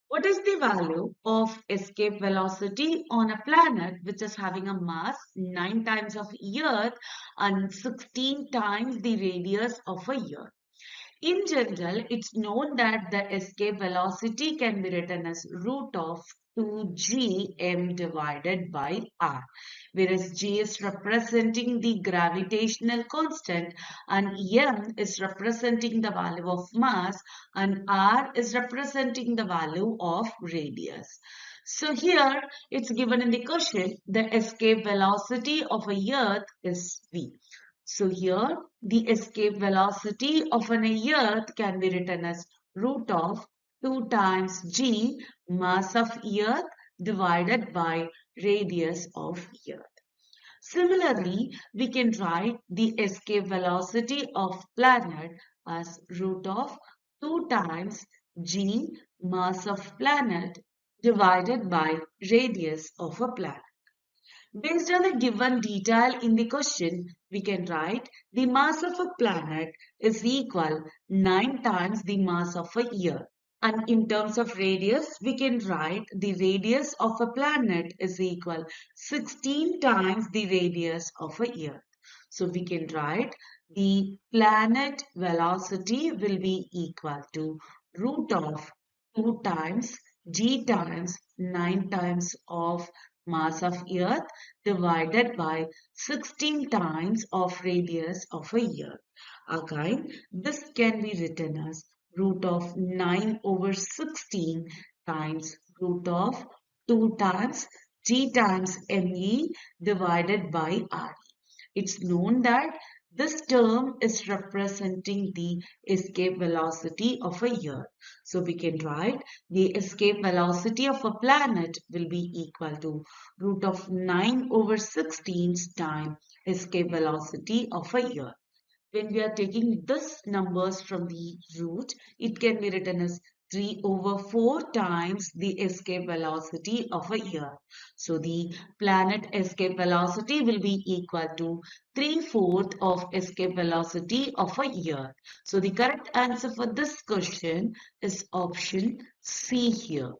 What is the value of escape velocity on a planet which is having a mass 9 times of Earth and 16 times the radius of a Earth? In general, it's known that the escape velocity can be written as root of 2gm divided by r, whereas g is representing the gravitational constant and m is representing the value of mass and r is representing the value of radius. So here it's given in the question, the escape velocity of a earth is v. So here the escape velocity of an earth can be written as root of 2 times g mass of earth divided by radius of earth. Similarly, we can write the escape velocity of planet as root of 2 times g mass of planet divided by radius of a planet. Based on the given detail in the question, we can write the mass of a planet is equal 9 times the mass of a year. And in terms of radius, we can write the radius of a planet is equal 16 times the radius of a year. So we can write the planet velocity will be equal to root of 2 times g times 9 times of mass of earth divided by 16 times of radius of a year. Again, this can be written as root of 9 over 16 times root of 2 times g times me divided by r. It's known that this term is representing the escape velocity of a year. So we can write the escape velocity of a planet will be equal to root of 9 over 16 times escape velocity of a year. When we are taking this numbers from the root, it can be written as 3 over 4 times the escape velocity of a year. So the planet escape velocity will be equal to 3/4 of escape velocity of a year. So the correct answer for this question is option C here.